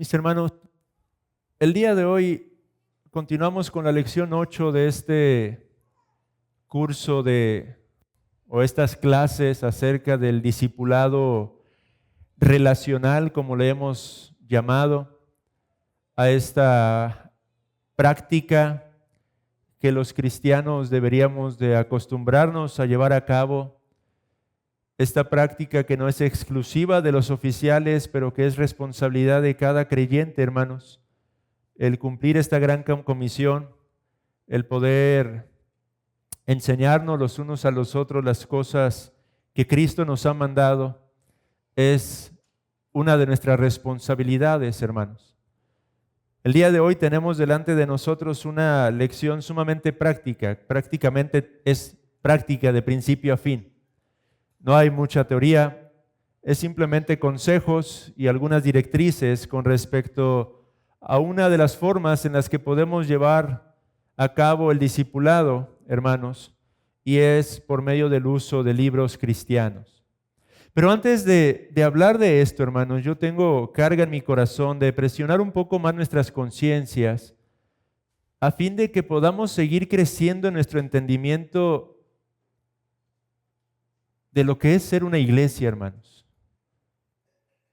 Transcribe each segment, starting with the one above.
Mis hermanos, el día de hoy continuamos con la lección 8 de este curso o estas clases acerca del discipulado relacional, como le hemos llamado, a esta práctica que los cristianos deberíamos de acostumbrarnos a llevar a cabo. Esta práctica que no es exclusiva de los oficiales, pero que es responsabilidad de cada creyente, hermanos. El cumplir esta gran comisión, el poder enseñarnos los unos a los otros las cosas que Cristo nos ha mandado, es una de nuestras responsabilidades, hermanos. El día de hoy tenemos delante de nosotros una lección sumamente práctica, prácticamente es práctica de principio a fin. No hay mucha teoría, es simplemente consejos y algunas directrices con respecto a una de las formas en las que podemos llevar a cabo el discipulado, hermanos, y es por medio del uso de libros cristianos. Pero antes de hablar de esto, hermanos, yo tengo carga en mi corazón de presionar un poco más nuestras conciencias a fin de que podamos seguir creciendo en nuestro entendimiento de lo que es ser una iglesia, hermanos,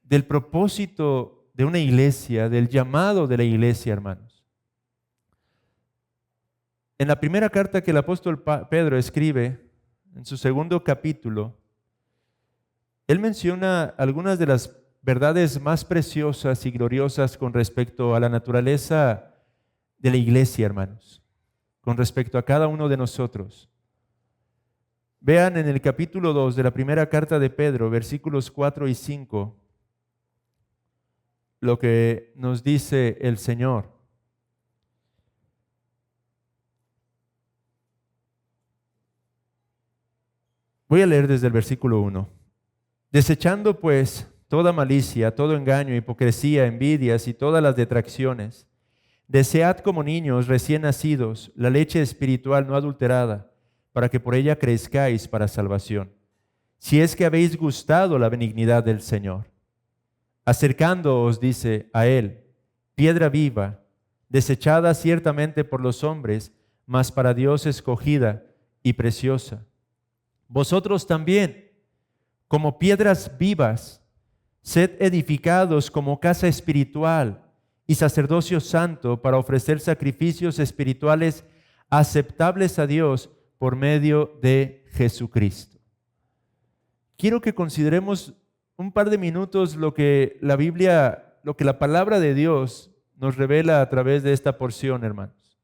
del propósito de una iglesia, del llamado de la iglesia, hermanos. En la primera carta que el apóstol Pedro escribe, en su segundo capítulo, él menciona algunas de las verdades más preciosas y gloriosas con respecto a la naturaleza de la iglesia, hermanos, con respecto a cada uno de nosotros. Vean en el capítulo 2 de la primera carta de Pedro, versículos 4 y 5, lo que nos dice el Señor. Voy a leer desde el versículo 1. Desechando pues toda malicia, todo engaño, hipocresía, envidias y todas las detracciones, desead como niños recién nacidos la leche espiritual no adulterada, para que por ella crezcáis para salvación, si es que habéis gustado la benignidad del Señor. Acercándoos, dice, a Él, piedra viva, desechada ciertamente por los hombres, mas para Dios escogida y preciosa. Vosotros también, como piedras vivas, sed edificados como casa espiritual y sacerdocio santo para ofrecer sacrificios espirituales aceptables a Dios por medio de Jesucristo. Quiero que consideremos un par de minutos lo que la Biblia, lo que la palabra de Dios nos revela a través de esta porción, hermanos.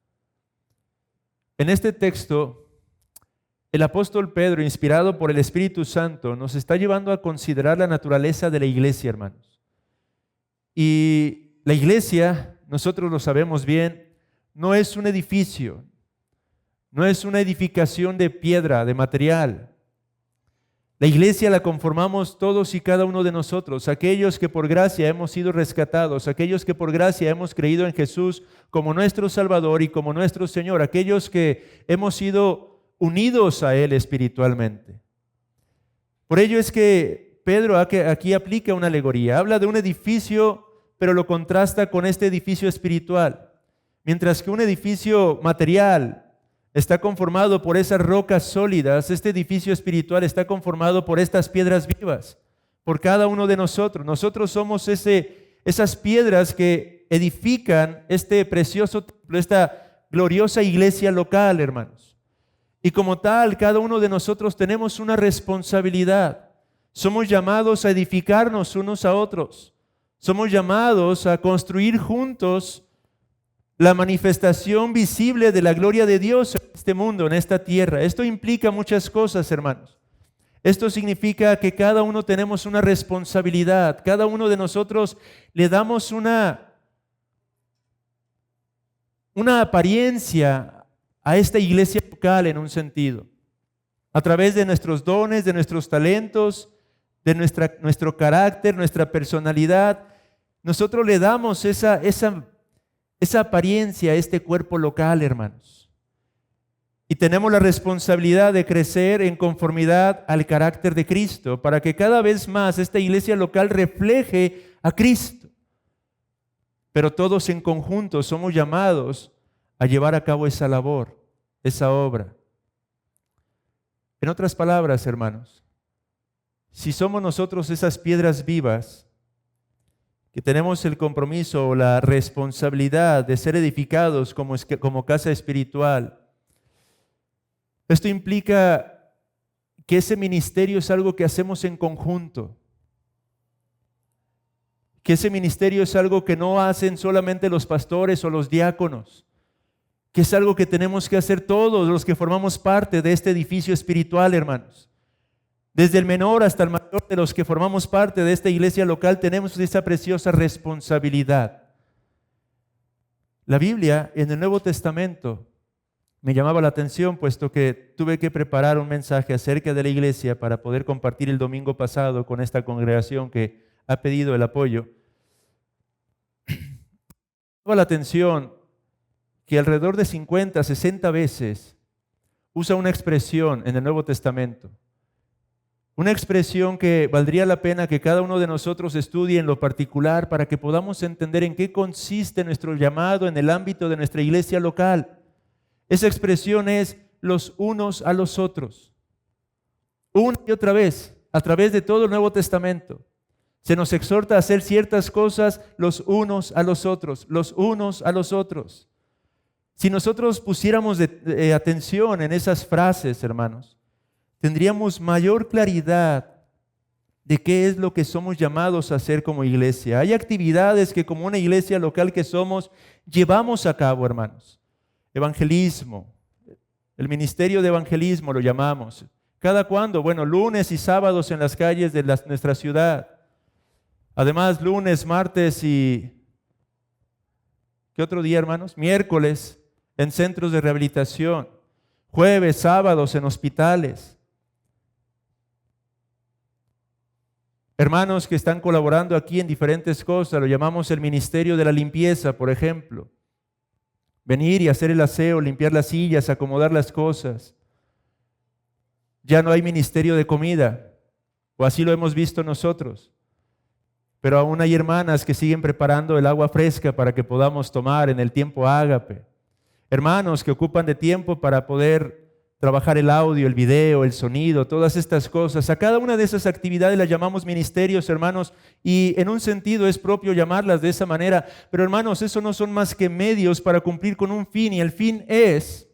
En este texto, el apóstol Pedro, inspirado por el Espíritu Santo, nos está llevando a considerar la naturaleza de la iglesia, hermanos. Y la iglesia, nosotros lo sabemos bien, no es un edificio, no es una edificación de piedra, de material. La iglesia la conformamos todos y cada uno de nosotros, aquellos que por gracia hemos sido rescatados, aquellos que por gracia hemos creído en Jesús como nuestro Salvador y como nuestro Señor, aquellos que hemos sido unidos a Él espiritualmente. Por ello es que Pedro aquí aplica una alegoría, habla de un edificio, pero lo contrasta con este edificio espiritual. Mientras que un edificio material está conformado por esas rocas sólidas, este edificio espiritual está conformado por estas piedras vivas, por cada uno de nosotros. Nosotros somos esas piedras que edifican este precioso templo, esta gloriosa iglesia local, hermanos. Y como tal, cada uno de nosotros tenemos una responsabilidad. Somos llamados a edificarnos unos a otros. Somos llamados a construir juntos la manifestación visible de la gloria de Dios en este mundo, en esta tierra. Esto implica muchas cosas, hermanos. Esto significa que cada uno tenemos una responsabilidad. Cada uno de nosotros le damos una apariencia a esta iglesia local en un sentido. A través de nuestros dones, de nuestros talentos, de nuestro carácter, nuestra personalidad, nosotros le damos esa apariencia a este cuerpo local, hermanos. Y tenemos la responsabilidad de crecer en conformidad al carácter de Cristo para que cada vez más esta iglesia local refleje a Cristo. pero todos en conjunto somos llamados a llevar a cabo esa labor, esa obra. En otras palabras, hermanos, si somos nosotros esas piedras vivas que tenemos el compromiso o la responsabilidad de ser edificados como casa espiritual, esto implica que ese ministerio es algo que hacemos en conjunto, que ese ministerio es algo que no hacen solamente los pastores o los diáconos, que es algo que tenemos que hacer todos los que formamos parte de este edificio espiritual, hermanos. Desde el menor hasta el mayor de los que formamos parte de esta iglesia local tenemos esa preciosa responsabilidad. La Biblia en el Nuevo Testamento me llamaba la atención, puesto que tuve que preparar un mensaje acerca de la iglesia para poder compartir el domingo pasado con esta congregación que ha pedido el apoyo. Me llamaba la atención que alrededor de 50, 60 veces usa una expresión en el Nuevo Testamento. Una expresión que valdría la pena que cada uno de nosotros estudie en lo particular para que podamos entender en qué consiste nuestro llamado en el ámbito de nuestra iglesia local. Esa expresión es los unos a los otros. Una y otra vez, a través de todo el Nuevo Testamento, se nos exhorta a hacer ciertas cosas los unos a los otros, los unos a los otros. Si nosotros pusiéramos atención en esas frases, hermanos, tendríamos mayor claridad de qué es lo que somos llamados a hacer como iglesia. Hay actividades que como una iglesia local que somos, llevamos a cabo, hermanos. Evangelismo, el ministerio de evangelismo lo llamamos. ¿Cada cuándo? Bueno, lunes y sábados en las calles de nuestra ciudad. Además, lunes, martes y... ¿qué otro día, hermanos? Miércoles en centros de rehabilitación. Jueves, sábados en hospitales. Hermanos que están colaborando aquí en diferentes cosas, lo llamamos el ministerio de la limpieza, por ejemplo. Venir y hacer el aseo, limpiar las sillas, acomodar las cosas. Ya no hay ministerio de comida, o así lo hemos visto nosotros. Pero aún hay hermanas que siguen preparando el agua fresca para que podamos tomar en el tiempo ágape. Hermanos que ocupan de tiempo para poder trabajar el audio, el video, el sonido, todas estas cosas. A cada una de esas actividades las llamamos ministerios, hermanos, y en un sentido es propio llamarlas de esa manera. Pero hermanos, eso no son más que medios para cumplir con un fin, y el fin es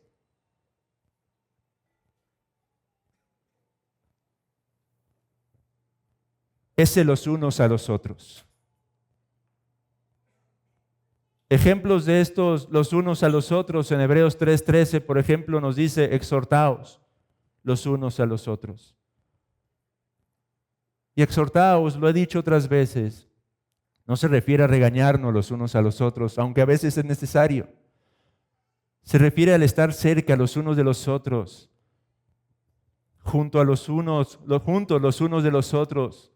los unos a los otros. Ejemplos de estos, los unos a los otros, en Hebreos 3:13, por ejemplo, nos dice, exhortaos los unos a los otros. Y exhortaos, lo he dicho otras veces, no se refiere a regañarnos los unos a los otros, aunque a veces es necesario. Se refiere al estar cerca los unos de los otros, juntos los unos de los otros,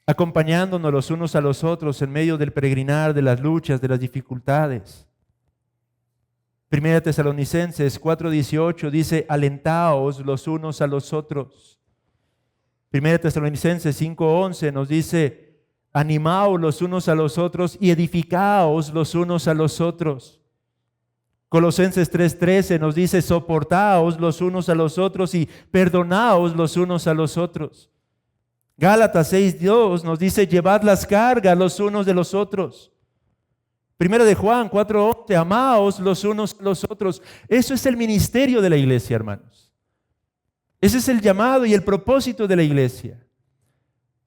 acompañándonos los unos a los otros en medio del peregrinar, de las luchas, de las dificultades. Primera Tesalonicenses 4:18 dice, alentaos los unos a los otros. Primera Tesalonicenses 5:11 nos dice, animaos los unos a los otros y edificaos los unos a los otros. Colosenses 3:13 nos dice, soportaos los unos a los otros y perdonaos los unos a los otros. Gálatas 6:2 nos dice, llevad las cargas los unos de los otros. Primera de Juan 4:11, amaos los unos a los otros. Eso es el ministerio de la iglesia, hermanos. Ese es el llamado y el propósito de la iglesia.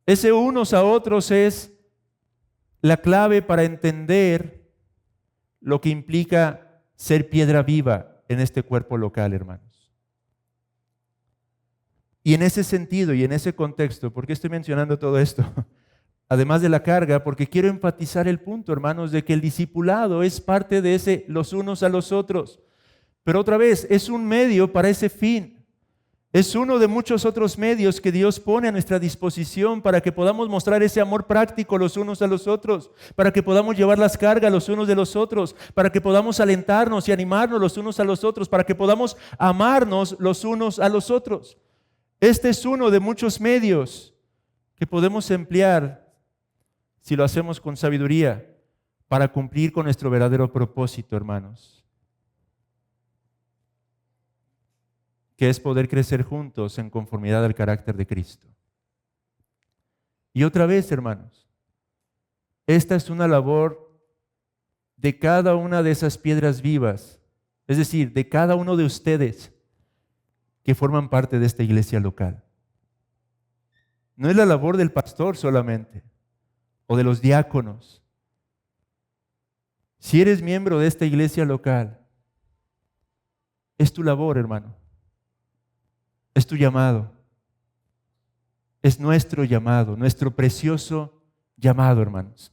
Ese unos a otros es la clave para entender lo que implica ser piedra viva en este cuerpo local, hermanos. Y en ese sentido y en ese contexto, ¿por qué estoy mencionando todo esto? Además de la carga, porque quiero enfatizar el punto, hermanos, de que el discipulado es parte de ese los unos a los otros. Pero otra vez, es un medio para ese fin. Es uno de muchos otros medios que Dios pone a nuestra disposición para que podamos mostrar ese amor práctico los unos a los otros, para que podamos llevar las cargas los unos de los otros, para que podamos alentarnos y animarnos los unos a los otros, para que podamos amarnos los unos a los otros. Este es uno de muchos medios que podemos emplear si lo hacemos con sabiduría, para cumplir con nuestro verdadero propósito, hermanos, que es poder crecer juntos en conformidad al carácter de Cristo. Y otra vez, hermanos, esta es una labor de cada una de esas piedras vivas, es decir, de cada uno de ustedes que forman parte de esta iglesia local. No es la labor del pastor solamente, o de los diáconos. Si eres miembro de esta iglesia local, es tu labor, hermano. Es tu llamado. Es nuestro llamado, nuestro precioso llamado, hermanos.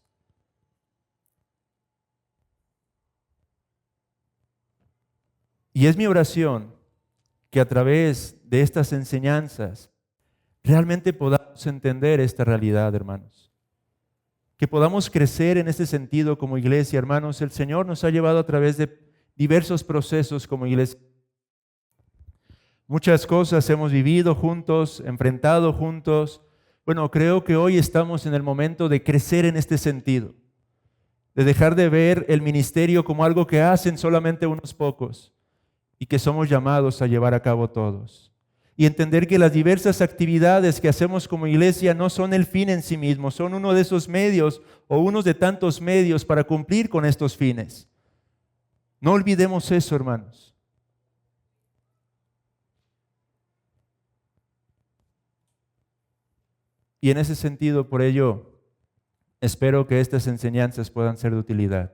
Y es mi oración que a través de estas enseñanzas realmente podamos entender esta realidad, hermanos. Que podamos crecer en ese sentido como iglesia, hermanos. El Señor nos ha llevado a través de diversos procesos como iglesia. Muchas cosas hemos vivido juntos, enfrentado juntos. Bueno, creo que hoy estamos en el momento de crecer en este sentido, de dejar de ver el ministerio como algo que hacen solamente unos pocos y que somos llamados a llevar a cabo todos. Y entender que las diversas actividades que hacemos como iglesia no son el fin en sí mismo, son uno de esos medios o unos de tantos medios para cumplir con estos fines. No olvidemos eso, hermanos. Y en ese sentido, por ello, espero que estas enseñanzas puedan ser de utilidad,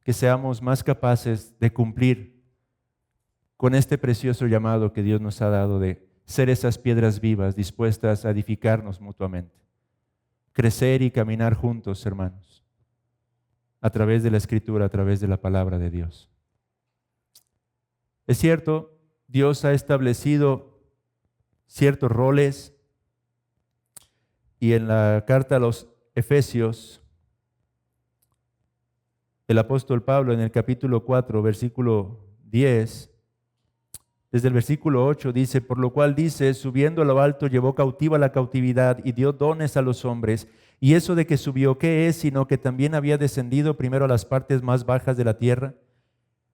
que seamos más capaces de cumplir con este precioso llamado que Dios nos ha dado de ser esas piedras vivas dispuestas a edificarnos mutuamente, crecer y caminar juntos, hermanos, a través de la Escritura, a través de la palabra de Dios. Es cierto, Dios ha establecido ciertos roles, y en la carta a los Efesios, el apóstol Pablo en el capítulo 4, versículo 10, desde el versículo 8 dice: por lo cual dice, subiendo a lo alto llevó cautiva la cautividad y dio dones a los hombres. Y eso de que subió, ¿qué es? Sino que también había descendido primero a las partes más bajas de la tierra.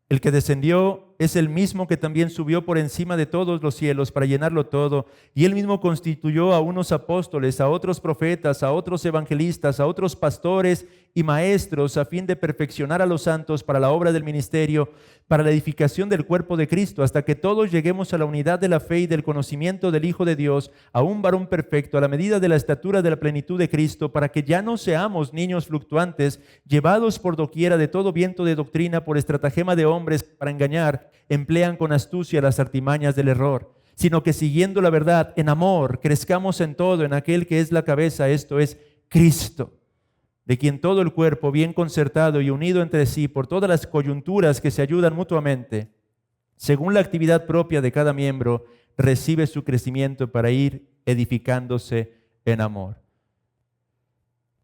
El que descendió es el mismo que también subió por encima de todos los cielos para llenarlo todo. Y él mismo constituyó a unos apóstoles, a otros profetas, a otros evangelistas, a otros pastores y maestros, a fin de perfeccionar a los santos para la obra del ministerio, para la edificación del cuerpo de Cristo, hasta que todos lleguemos a la unidad de la fe y del conocimiento del Hijo de Dios, a un varón perfecto, a la medida de la estatura de la plenitud de Cristo, para que ya no seamos niños fluctuantes, llevados por doquiera de todo viento de doctrina, por estratagema de hombres para engañar, emplean con astucia las artimañas del error, sino que siguiendo la verdad en amor, crezcamos en todo en aquel que es la cabeza, esto es Cristo, de quien todo el cuerpo, bien concertado y unido entre sí por todas las coyunturas que se ayudan mutuamente, según la actividad propia de cada miembro, recibe su crecimiento para ir edificándose en amor.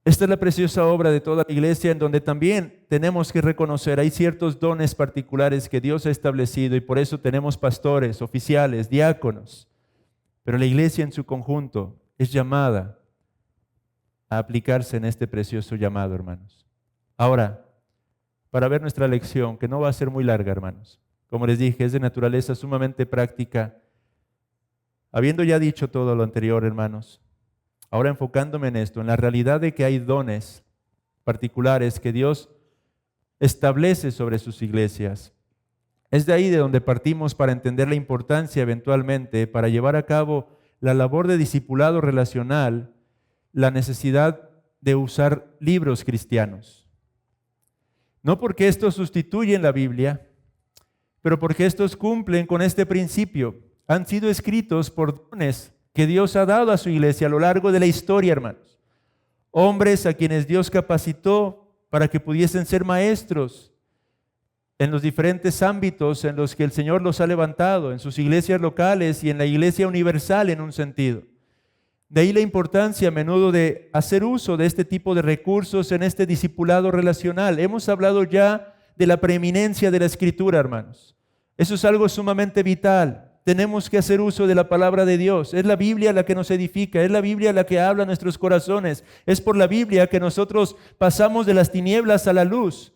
Esta es la preciosa obra de toda la iglesia, en donde también tenemos que reconocer, hay ciertos dones particulares que Dios ha establecido y por eso tenemos pastores, oficiales, diáconos. Pero la iglesia en su conjunto es llamada a aplicarse en este precioso llamado, hermanos. Ahora, para ver nuestra lección, que no va a ser muy larga, hermanos. Como les dije, es de naturaleza sumamente práctica. Habiendo ya dicho todo lo anterior, hermanos, ahora enfocándome en esto, en la realidad de que hay dones particulares que Dios establece sobre sus iglesias. Es de ahí de donde partimos para entender la importancia eventualmente, para llevar a cabo la labor de discipulado relacional, la necesidad de usar libros cristianos. No porque estos sustituyen la Biblia, pero porque estos cumplen con este principio. Han sido escritos por dones que Dios ha dado a su iglesia a lo largo de la historia, hermanos. Hombres a quienes Dios capacitó para que pudiesen ser maestros en los diferentes ámbitos en los que el Señor los ha levantado, en sus iglesias locales y en la iglesia universal en un sentido. De ahí la importancia a menudo de hacer uso de este tipo de recursos en este discipulado relacional. Hemos hablado ya de la preeminencia de la Escritura, hermanos. Eso es algo sumamente vital. tenemos que hacer uso de la palabra de Dios. Es la Biblia la que nos edifica, es la Biblia la que habla a nuestros corazones. Es por la Biblia que nosotros pasamos de las tinieblas a la luz.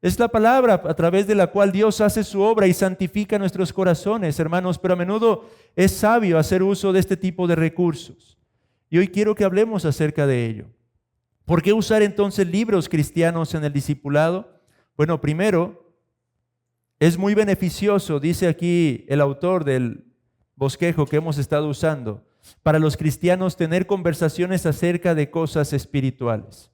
Es la palabra a través de la cual Dios hace su obra y santifica nuestros corazones, hermanos, pero a menudo es sabio hacer uso de este tipo de recursos. Y hoy quiero que hablemos acerca de ello. ¿Por qué usar entonces libros cristianos en el discipulado? Bueno, primero, es muy beneficioso, dice aquí el autor del bosquejo que hemos estado usando, para los cristianos tener conversaciones acerca de cosas espirituales.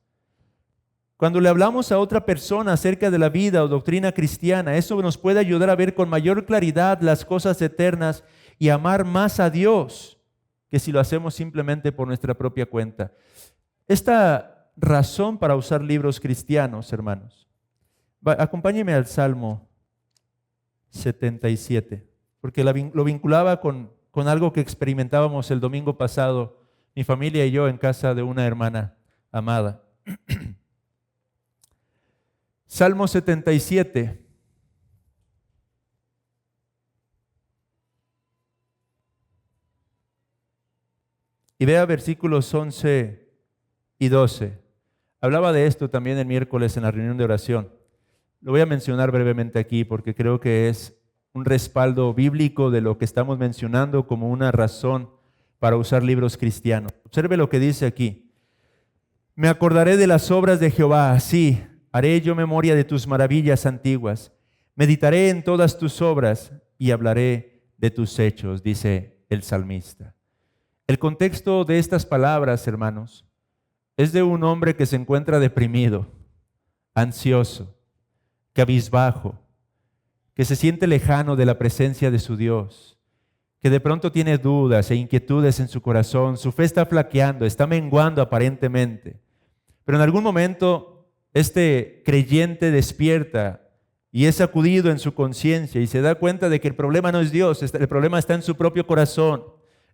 Cuando le hablamos a otra persona acerca de la vida o doctrina cristiana, eso nos puede ayudar a ver con mayor claridad las cosas eternas y amar más a Dios que si lo hacemos simplemente por nuestra propia cuenta. Esta razón para usar libros cristianos, hermanos, acompáñenme al Salmo 77, porque lo vinculaba con algo que experimentábamos el domingo pasado, mi familia y yo, en casa de una hermana amada. Salmo 77. Y vea versículos 11 y 12. Hablaba de esto también el miércoles en la reunión de oración. Lo voy a mencionar brevemente aquí porque creo que es un respaldo bíblico de lo que estamos mencionando como una razón para usar libros cristianos. Observe lo que dice aquí. Me acordaré de las obras de Jehová, sí, haré yo memoria de tus maravillas antiguas. Meditaré en todas tus obras y hablaré de tus hechos, dice el salmista. El contexto de estas palabras, hermanos, es de un hombre que se encuentra deprimido, ansioso, cabizbajo, que se siente lejano de la presencia de su Dios, que de pronto tiene dudas e inquietudes en su corazón, su fe está flaqueando, está menguando aparentemente, pero en algún momento este creyente despierta y es sacudido en su conciencia y se da cuenta de que el problema no es Dios, el problema está en su propio corazón.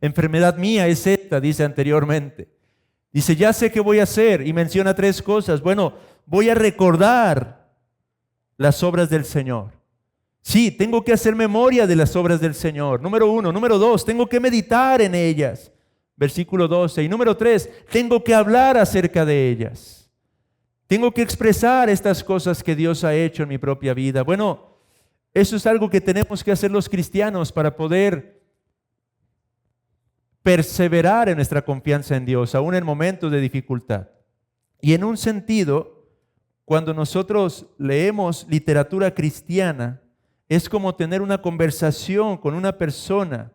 Enfermedad mía es esta, dice anteriormente. Dice, ya sé qué voy a hacer y menciona 3 cosas. Bueno, voy a recordar las obras del Señor. Sí, tengo que hacer memoria de las obras del Señor. Número 1. Número 2, tengo que meditar en ellas. Versículo 12. Y número 3, tengo que hablar acerca de ellas. Tengo que expresar estas cosas que Dios ha hecho en mi propia vida. Bueno, eso es algo que tenemos que hacer los cristianos para poder perseverar en nuestra confianza en Dios, aún en momentos de dificultad. Y en un sentido, cuando nosotros leemos literatura cristiana, es como tener una conversación con una persona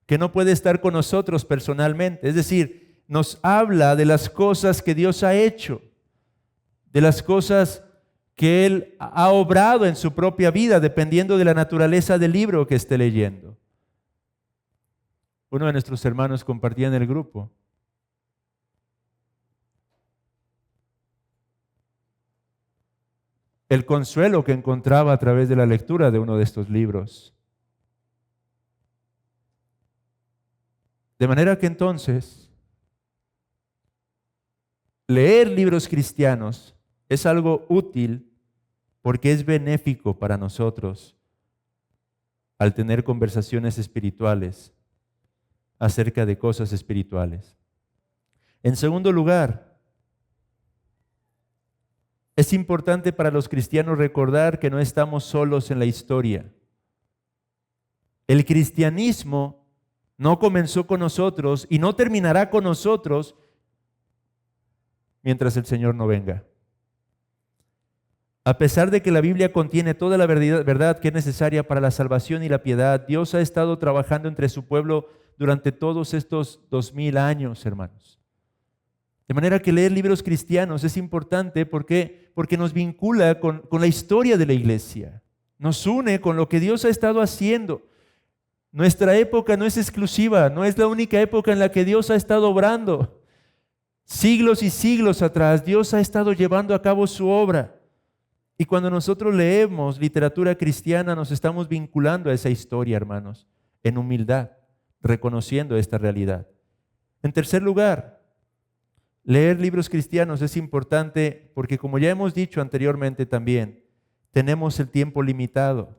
que no puede estar con nosotros personalmente. Es decir, nos habla de las cosas que Dios ha hecho, de las cosas que Él ha obrado en su propia vida, dependiendo de la naturaleza del libro que esté leyendo. Uno de nuestros hermanos compartía en el grupo. El consuelo que encontraba a través de la lectura de uno de estos libros. De manera que entonces, leer libros cristianos es algo útil porque es benéfico para nosotros al tener conversaciones espirituales acerca de cosas espirituales. En segundo lugar, es importante para los cristianos recordar que no estamos solos en la historia. El cristianismo no comenzó con nosotros y no terminará con nosotros mientras el Señor no venga. A pesar de que la Biblia contiene toda la verdad que es necesaria para la salvación y la piedad, Dios ha estado trabajando entre su pueblo durante todos estos 2000 años, hermanos. De manera que leer libros cristianos es importante porque nos vincula con la historia de la iglesia. Nos une con lo que Dios ha estado haciendo. Nuestra época no es exclusiva, no es la única época en la que Dios ha estado obrando. Siglos y siglos atrás, Dios ha estado llevando a cabo su obra. Y cuando nosotros leemos literatura cristiana, nos estamos vinculando a esa historia, hermanos, en humildad, reconociendo esta realidad. En tercer lugar, leer libros cristianos es importante porque, como ya hemos dicho anteriormente también, tenemos el tiempo limitado.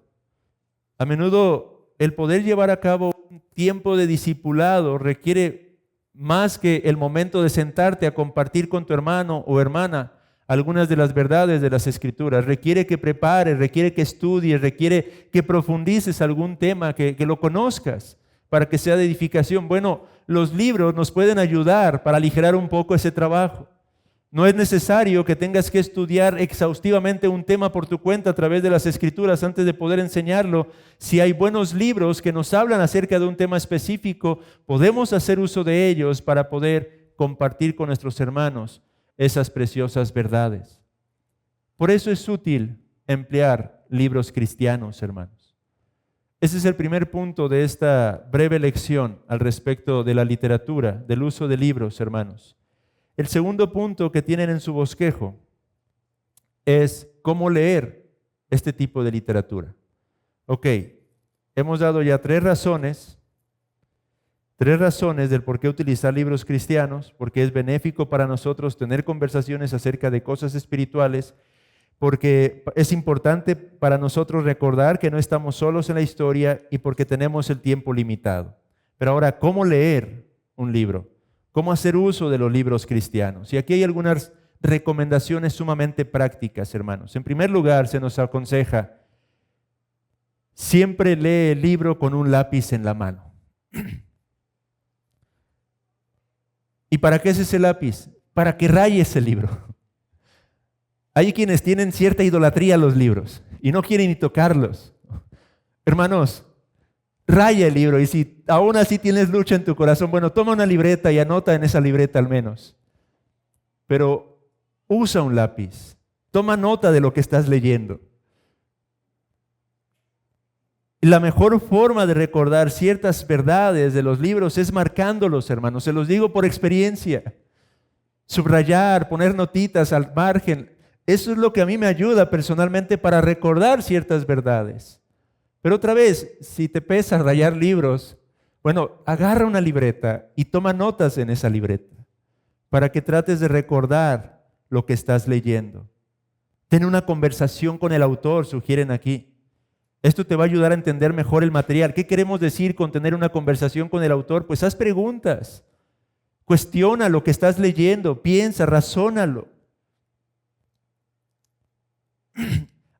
A menudo el poder llevar a cabo un tiempo de discipulado requiere más que el momento de sentarte a compartir con tu hermano o hermana algunas de las verdades de las Escrituras. Requiere que prepares, requiere que estudies, requiere que profundices algún tema, que lo conozcas para que sea de edificación. Bueno, los libros nos pueden ayudar para aligerar un poco ese trabajo. No es necesario que tengas que estudiar exhaustivamente un tema por tu cuenta a través de las Escrituras antes de poder enseñarlo. Si hay buenos libros que nos hablan acerca de un tema específico, podemos hacer uso de ellos para poder compartir con nuestros hermanos esas preciosas verdades. Por eso es útil emplear libros cristianos, hermanos. Ese es el primer punto de esta breve lección al respecto de la literatura, del uso de libros, hermanos. El segundo punto que tienen en su bosquejo es cómo leer este tipo de literatura. Ok, hemos dado ya tres razones del por qué utilizar libros cristianos, porque es benéfico para nosotros tener conversaciones acerca de cosas espirituales, porque es importante para nosotros recordar que no estamos solos en la historia y porque tenemos el tiempo limitado. Pero ahora, ¿cómo leer un libro? ¿Cómo hacer uso de los libros cristianos? Y aquí hay algunas recomendaciones sumamente prácticas, hermanos. En primer lugar, se nos aconseja, siempre lee el libro con un lápiz en la mano. ¿Y para qué es ese lápiz? Para que rayes el libro. Hay quienes tienen cierta idolatría a los libros y no quieren ni tocarlos. Hermanos, raya el libro, y si aún así tienes lucha en tu corazón, bueno, toma una libreta y anota en esa libreta al menos. Pero usa un lápiz, toma nota de lo que estás leyendo. Y la mejor forma de recordar ciertas verdades de los libros es marcándolos, hermanos. Se los digo por experiencia. Subrayar, poner notitas al margen. Eso es lo que a mí me ayuda personalmente para recordar ciertas verdades. Pero otra vez, si te pesa rayar libros, bueno, agarra una libreta y toma notas en esa libreta para que trates de recordar lo que estás leyendo. Ten una conversación con el autor, sugieren aquí. Esto te va a ayudar a entender mejor el material. ¿Qué queremos decir con tener una conversación con el autor? Pues haz preguntas, cuestiona lo que estás leyendo, piensa, razónalo.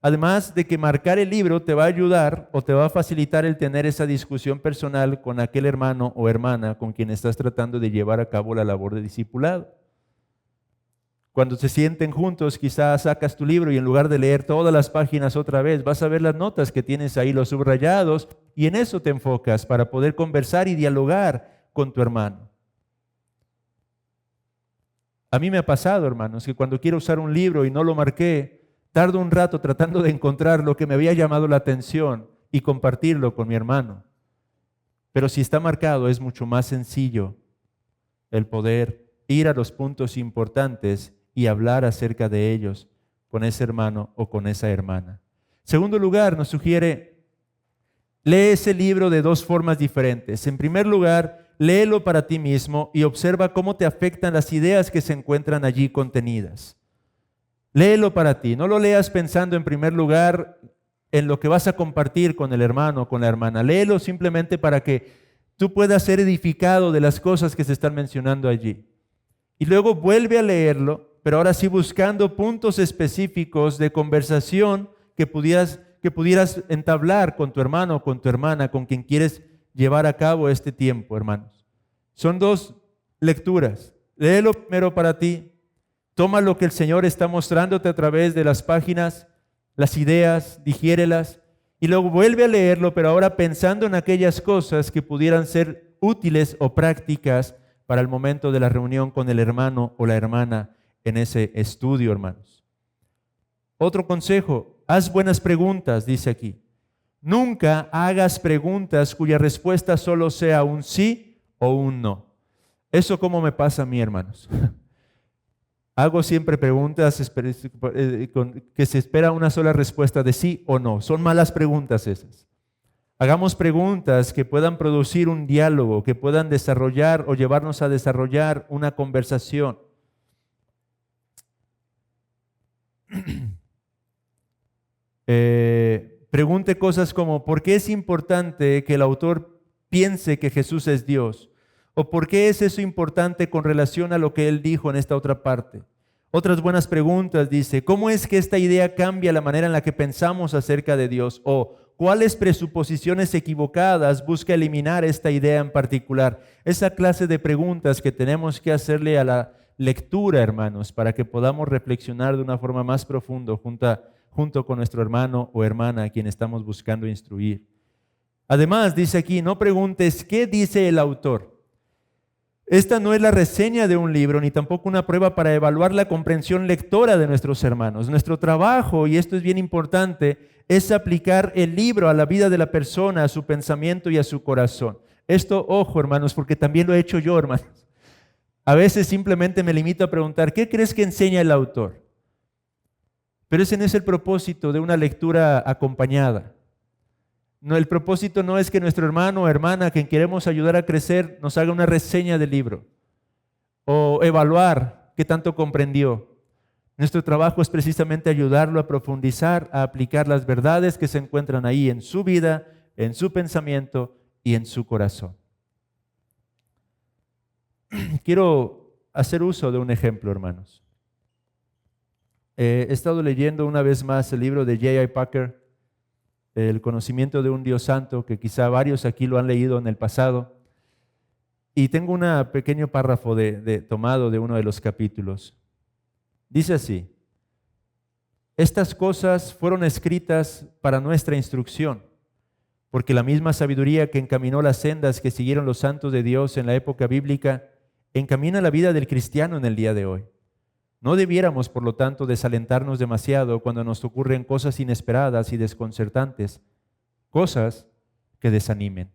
Además de que marcar el libro te va a ayudar o te va a facilitar el tener esa discusión personal con aquel hermano o hermana con quien estás tratando de llevar a cabo la labor de discipulado. Cuando se sienten juntos, quizás sacas tu libro y en lugar de leer todas las páginas otra vez, vas a ver las notas que tienes ahí, los subrayados, y en eso te enfocas para poder conversar y dialogar con tu hermano. A mí me ha pasado, hermanos, que cuando quiero usar un libro y no lo marqué, tardo un rato tratando de encontrar lo que me había llamado la atención y compartirlo con mi hermano. Pero si está marcado, es mucho más sencillo el poder ir a los puntos importantes y hablar acerca de ellos con ese hermano o con esa hermana. Segundo lugar, nos sugiere, lee ese libro de dos formas diferentes. En primer lugar, léelo para ti mismo y observa cómo te afectan las ideas que se encuentran allí contenidas. Léelo para ti, no lo leas pensando en primer lugar en lo que vas a compartir con el hermano o con la hermana. Léelo simplemente para que tú puedas ser edificado de las cosas que se están mencionando allí. Y luego vuelve a leerlo, pero ahora sí buscando puntos específicos de conversación que pudieras entablar con tu hermano o con tu hermana, con quien quieres llevar a cabo este tiempo, hermanos. Son dos lecturas. Léelo primero para ti. Toma lo que el Señor está mostrándote a través de las páginas, las ideas, digiérelas, y luego vuelve a leerlo, pero ahora pensando en aquellas cosas que pudieran ser útiles o prácticas para el momento de la reunión con el hermano o la hermana en ese estudio, hermanos. Otro consejo, haz buenas preguntas, dice aquí. Nunca hagas preguntas cuya respuesta solo sea un sí o un no. Eso como me pasa a mí, hermanos. Hago siempre preguntas que se espera una sola respuesta de sí o no. Son malas preguntas esas. Hagamos preguntas que puedan producir un diálogo, que puedan desarrollar o llevarnos a desarrollar una conversación. pregunte cosas como, ¿por qué es importante que el autor piense que Jesús es Dios? ¿O por qué es eso importante con relación a lo que él dijo en esta otra parte? Otras buenas preguntas, dice, ¿cómo es que esta idea cambia la manera en la que pensamos acerca de Dios? ¿O cuáles presuposiciones equivocadas busca eliminar esta idea en particular? Esa clase de preguntas que tenemos que hacerle a la lectura, hermanos, para que podamos reflexionar de una forma más profunda junto con nuestro hermano o hermana a quien estamos buscando instruir. Además, dice aquí, no preguntes qué dice el autor. Esta no es la reseña de un libro, ni tampoco una prueba para evaluar la comprensión lectora de nuestros hermanos. Nuestro trabajo, y esto es bien importante, es aplicar el libro a la vida de la persona, a su pensamiento y a su corazón. Esto, ojo, hermanos, porque también lo he hecho yo, hermanos. A veces simplemente me limito a preguntar, ¿qué crees que enseña el autor? Pero ese no es el propósito de una lectura acompañada. No, el propósito no es que nuestro hermano o hermana a quien queremos ayudar a crecer nos haga una reseña del libro o evaluar qué tanto comprendió. Nuestro trabajo es precisamente ayudarlo a profundizar, a aplicar las verdades que se encuentran ahí en su vida, en su pensamiento y en su corazón. Quiero hacer uso de un ejemplo, hermanos. He estado leyendo una vez más el libro de J.I. Packer, El conocimiento de un Dios santo, que quizá varios aquí lo han leído en el pasado. Y tengo un pequeño párrafo tomado de uno de los capítulos. Dice así: estas cosas fueron escritas para nuestra instrucción, porque la misma sabiduría que encaminó las sendas que siguieron los santos de Dios en la época bíblica, encamina la vida del cristiano en el día de hoy. No debiéramos, por lo tanto, desalentarnos demasiado cuando nos ocurren cosas inesperadas y desconcertantes, cosas que desanimen.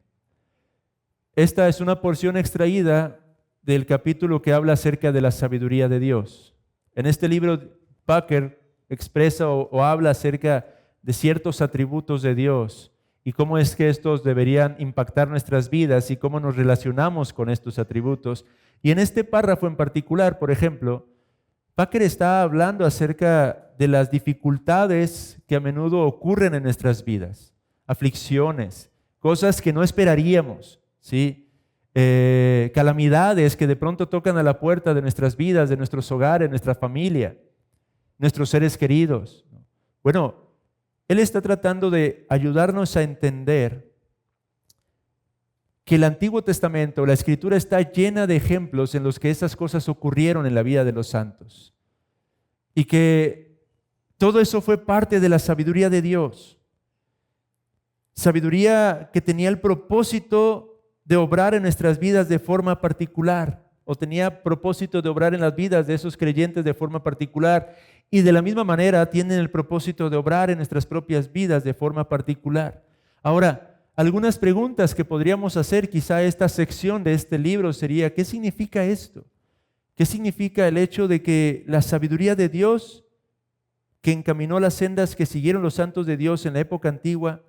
Esta es una porción extraída del capítulo que habla acerca de la sabiduría de Dios. En este libro, Packer expresa o habla acerca de ciertos atributos de Dios y cómo es que estos deberían impactar nuestras vidas y cómo nos relacionamos con estos atributos. Y en este párrafo en particular, por ejemplo, Packer está hablando acerca de las dificultades que a menudo ocurren en nuestras vidas, aflicciones, cosas que no esperaríamos, ¿sí? Calamidades que de pronto tocan a la puerta de nuestras vidas, de nuestros hogares, nuestra familia, nuestros seres queridos. Bueno, él está tratando de ayudarnos a entender que el Antiguo Testamento, la Escritura, está llena de ejemplos en los que esas cosas ocurrieron en la vida de los santos. Y que todo eso fue parte de la sabiduría de Dios. Sabiduría que tenía el propósito de obrar en nuestras vidas de forma particular, o tenía propósito de obrar en las vidas de esos creyentes de forma particular, y de la misma manera tienen el propósito de obrar en nuestras propias vidas de forma particular. Ahora, algunas preguntas que podríamos hacer quizá a esta sección de este libro sería, ¿qué significa esto? ¿Qué significa el hecho de que la sabiduría de Dios, que encaminó las sendas que siguieron los santos de Dios en la época antigua,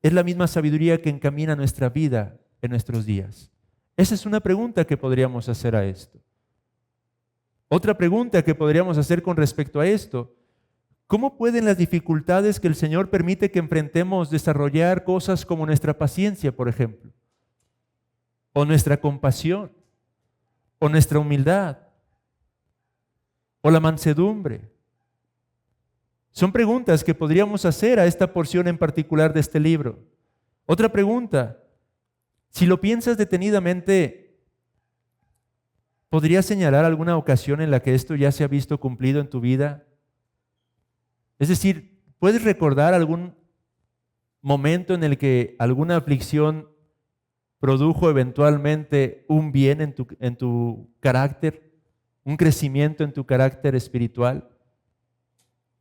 es la misma sabiduría que encamina nuestra vida en nuestros días? Esa es una pregunta que podríamos hacer a esto. Otra pregunta que podríamos hacer con respecto a esto: ¿cómo pueden las dificultades que el Señor permite que enfrentemos desarrollar cosas como nuestra paciencia, por ejemplo, o nuestra compasión, o nuestra humildad, o la mansedumbre? Son preguntas que podríamos hacer a esta porción en particular de este libro. Otra pregunta: si lo piensas detenidamente, ¿podrías señalar alguna ocasión en la que esto ya se ha visto cumplido en tu vida? Es decir, ¿puedes recordar algún momento en el que alguna aflicción produjo eventualmente un bien en tu carácter, un crecimiento en tu carácter espiritual?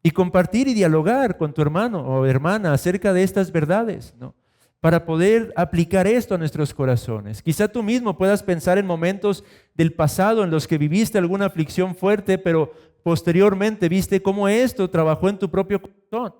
Y compartir y dialogar con tu hermano o hermana acerca de estas verdades, ¿no? Para poder aplicar esto a nuestros corazones. Quizá tú mismo puedas pensar en momentos del pasado en los que viviste alguna aflicción fuerte, pero posteriormente viste cómo esto trabajó en tu propio corazón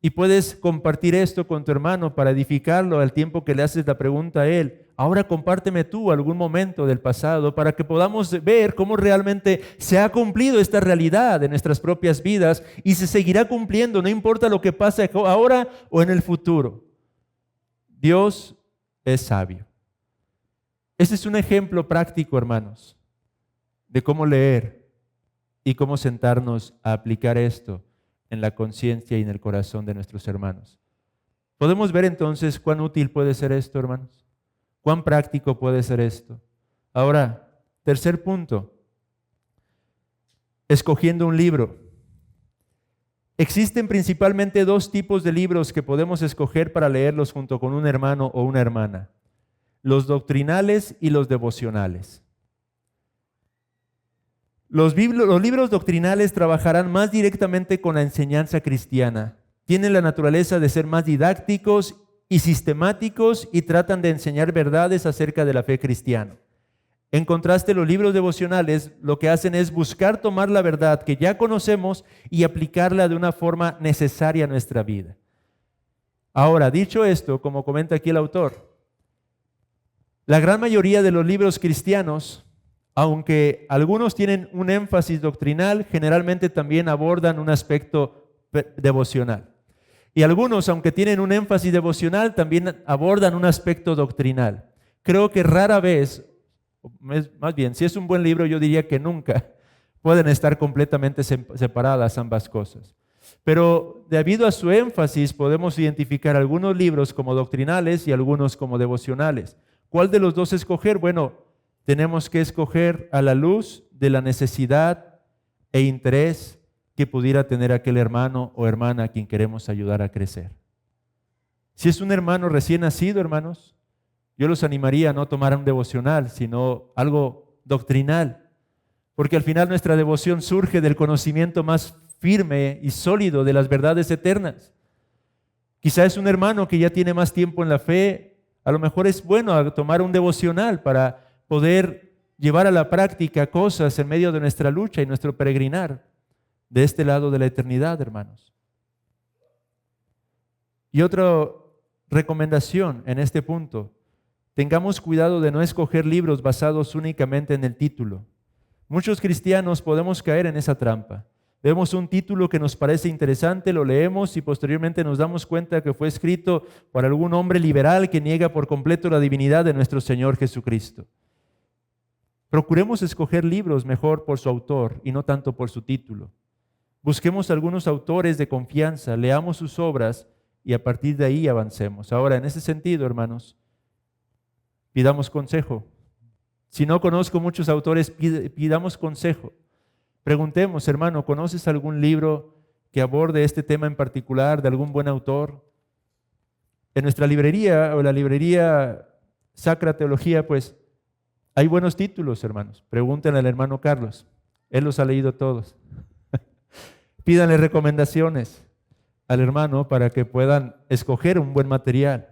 Y puedes compartir esto con tu hermano para edificarlo al tiempo que le haces la pregunta a él. Ahora compárteme tú algún momento del pasado para que podamos ver cómo realmente se ha cumplido esta realidad en nuestras propias vidas y se seguirá cumpliendo, no importa lo que pase ahora o en el futuro. Dios es sabio. Este es un ejemplo práctico, hermanos, de cómo leer y cómo sentarnos a aplicar esto en la conciencia y en el corazón de nuestros hermanos. Podemos ver entonces cuán útil puede ser esto, hermanos. Cuán práctico puede ser esto. Ahora, tercer punto, escogiendo un libro. Existen principalmente dos tipos de libros que podemos escoger para leerlos junto con un hermano o una hermana: los doctrinales y los devocionales. Los libros doctrinales trabajarán más directamente con la enseñanza cristiana. Tienen la naturaleza de ser más didácticos y sistemáticos y tratan de enseñar verdades acerca de la fe cristiana. En contraste, los libros devocionales lo que hacen es buscar tomar la verdad que ya conocemos y aplicarla de una forma necesaria a nuestra vida. Ahora, dicho esto, como comenta aquí el autor, la gran mayoría de los libros cristianos, aunque algunos tienen un énfasis doctrinal, generalmente también abordan un aspecto devocional. Y algunos, aunque tienen un énfasis devocional, también abordan un aspecto doctrinal. Creo que rara vez, más bien, si es un buen libro, yo diría que nunca pueden estar completamente separadas ambas cosas. Pero debido a su énfasis, podemos identificar algunos libros como doctrinales y algunos como devocionales. ¿Cuál de los dos escoger? Bueno, tenemos que escoger a la luz de la necesidad e interés que pudiera tener aquel hermano o hermana a quien queremos ayudar a crecer. Si es un hermano recién nacido, hermanos, yo los animaría a no tomar un devocional, sino algo doctrinal, porque al final nuestra devoción surge del conocimiento más firme y sólido de las verdades eternas. Quizá es un hermano que ya tiene más tiempo en la fe, a lo mejor es bueno tomar un devocional para poder llevar a la práctica cosas en medio de nuestra lucha y nuestro peregrinar de este lado de la eternidad, hermanos. Y otra recomendación en este punto: tengamos cuidado de no escoger libros basados únicamente en el título. Muchos cristianos podemos caer en esa trampa. Vemos un título que nos parece interesante, lo leemos y posteriormente nos damos cuenta que fue escrito por algún hombre liberal que niega por completo la divinidad de nuestro Señor Jesucristo. Procuremos escoger libros mejor por su autor y no tanto por su título. Busquemos algunos autores de confianza, leamos sus obras y a partir de ahí avancemos. Ahora, en ese sentido, hermanos, pidamos consejo. Si no conozco muchos autores, pidamos consejo. Preguntemos, hermano, ¿conoces algún libro que aborde este tema en particular de algún buen autor? En nuestra librería o la librería Sacra Teología, pues hay buenos títulos, hermanos. Pregúntenle al hermano Carlos. Él los ha leído todos. Pídanle recomendaciones al hermano para que puedan escoger un buen material.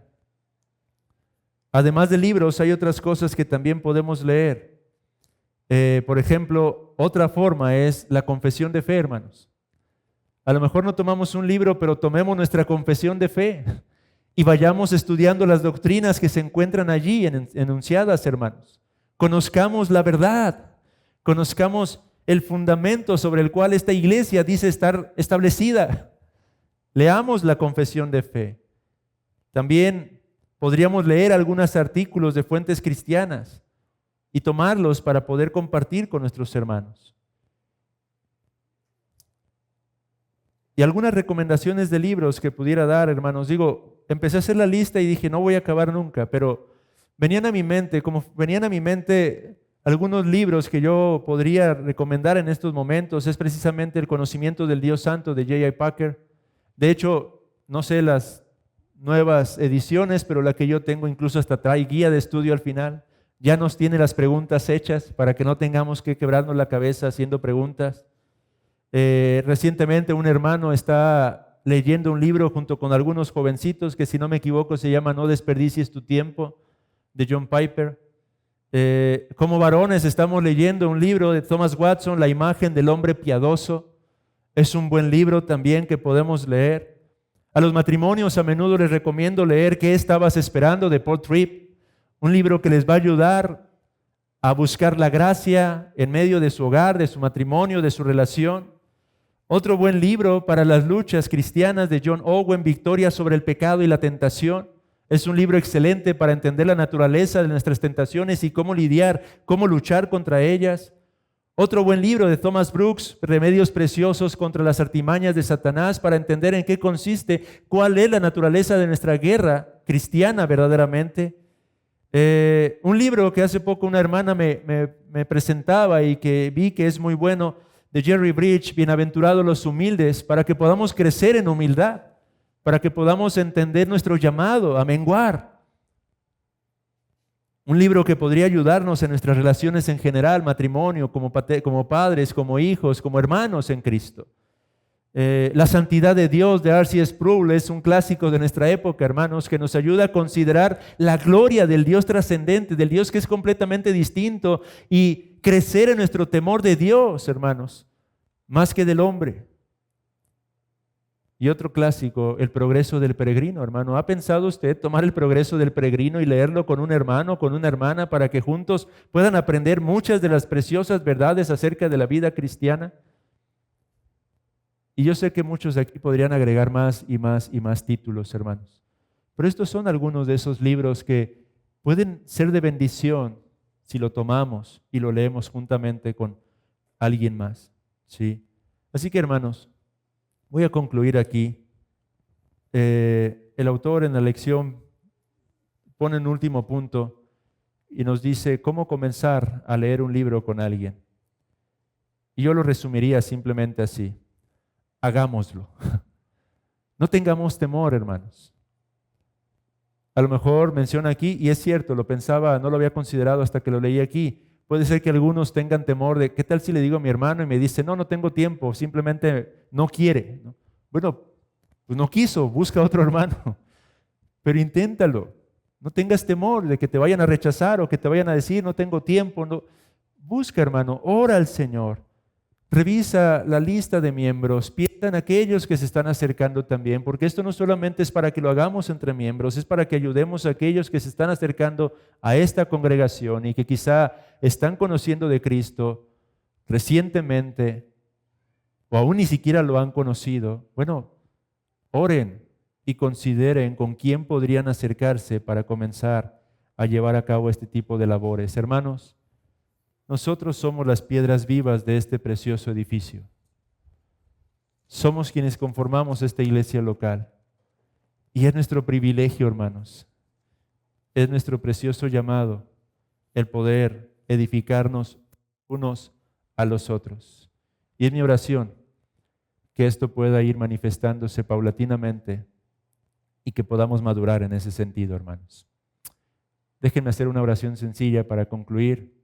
Además de libros, hay otras cosas que también podemos leer. Por ejemplo, otra forma es la confesión de fe, hermanos. A lo mejor no tomamos un libro, pero tomemos nuestra confesión de fe y vayamos estudiando las doctrinas que se encuentran allí enunciadas, hermanos. Conozcamos la verdad, conozcamos el fundamento sobre el cual esta iglesia dice estar establecida. Leamos la confesión de fe. También podríamos leer algunos artículos de fuentes cristianas y tomarlos para poder compartir con nuestros hermanos. Y algunas recomendaciones de libros que pudiera dar, hermanos. Empecé a hacer la lista y dije, no voy a acabar nunca, pero venían a mi mente algunos libros que yo podría recomendar en estos momentos. Es precisamente El conocimiento del Dios Santo de J.I. Packer. De hecho, no sé las nuevas ediciones, pero la que yo tengo incluso hasta trae guía de estudio al final. Ya nos tiene las preguntas hechas para que no tengamos que quebrarnos la cabeza haciendo preguntas. Recientemente un hermano está leyendo un libro junto con algunos jovencitos que, si no me equivoco, se llama No desperdicies tu tiempo, de John Piper. Como varones estamos leyendo un libro de Thomas Watson, La imagen del hombre piadoso. Es un buen libro también que podemos leer. A los matrimonios a menudo les recomiendo leer ¿Qué estabas esperando?, de Paul Tripp, un libro que les va a ayudar a buscar la gracia en medio de su hogar, de su matrimonio, de su relación. Otro buen libro para las luchas cristianas de John Owen, Victoria sobre el pecado y la tentación. Es un libro excelente para entender la naturaleza de nuestras tentaciones y cómo lidiar, cómo luchar contra ellas. Otro buen libro de Thomas Brooks, Remedios preciosos contra las artimañas de Satanás, para entender en qué consiste, cuál es la naturaleza de nuestra guerra cristiana verdaderamente. Un libro que hace poco una hermana me presentaba y que vi que es muy bueno, de Jerry Bridge, Bienaventurados los humildes, para que podamos crecer en humildad, para que podamos entender nuestro llamado a menguar. Un libro que podría ayudarnos en nuestras relaciones en general, matrimonio, como padres, como hijos, como hermanos en Cristo. La santidad de Dios de R.C. Sproul es un clásico de nuestra época, hermanos, que nos ayuda a considerar la gloria del Dios trascendente, del Dios que es completamente distinto, y crecer en nuestro temor de Dios, hermanos, más que del hombre. Y otro clásico, El progreso del peregrino, hermano. ¿Ha pensado usted tomar El progreso del peregrino y leerlo con un hermano, con una hermana, para que juntos puedan aprender muchas de las preciosas verdades acerca de la vida cristiana? Y yo sé que muchos de aquí podrían agregar más y más y más títulos, hermanos. Pero estos son algunos de esos libros que pueden ser de bendición si lo tomamos y lo leemos juntamente con alguien más, ¿sí? Así que, hermanos, voy a concluir aquí. El autor en la lección pone un último punto y nos dice cómo comenzar a leer un libro con alguien. Y yo lo resumiría simplemente así: hagámoslo. No tengamos temor, hermanos. A lo mejor menciona aquí, y es cierto, lo pensaba, no lo había considerado hasta que lo leí aquí. Puede ser que algunos tengan temor de, ¿qué tal si le digo a mi hermano y me dice, no tengo tiempo, simplemente no quiere, ¿no? Bueno, pues no quiso, busca otro hermano, pero inténtalo. No tengas temor de que te vayan a rechazar o que te vayan a decir, no tengo tiempo. No. Busca, hermano, ora al Señor. Revisa la lista de miembros, piensa en aquellos que se están acercando también, porque esto no solamente es para que lo hagamos entre miembros, es para que ayudemos a aquellos que se están acercando a esta congregación y que quizá están conociendo de Cristo recientemente o aún ni siquiera lo han conocido. Bueno, oren y consideren con quién podrían acercarse para comenzar a llevar a cabo este tipo de labores. Hermanos, nosotros somos las piedras vivas de este precioso edificio. Somos quienes conformamos esta iglesia local. Y es nuestro privilegio, hermanos. Es nuestro precioso llamado el poder edificarnos unos a los otros. Y es mi oración que esto pueda ir manifestándose paulatinamente y que podamos madurar en ese sentido, hermanos. Déjenme hacer una oración sencilla para concluir.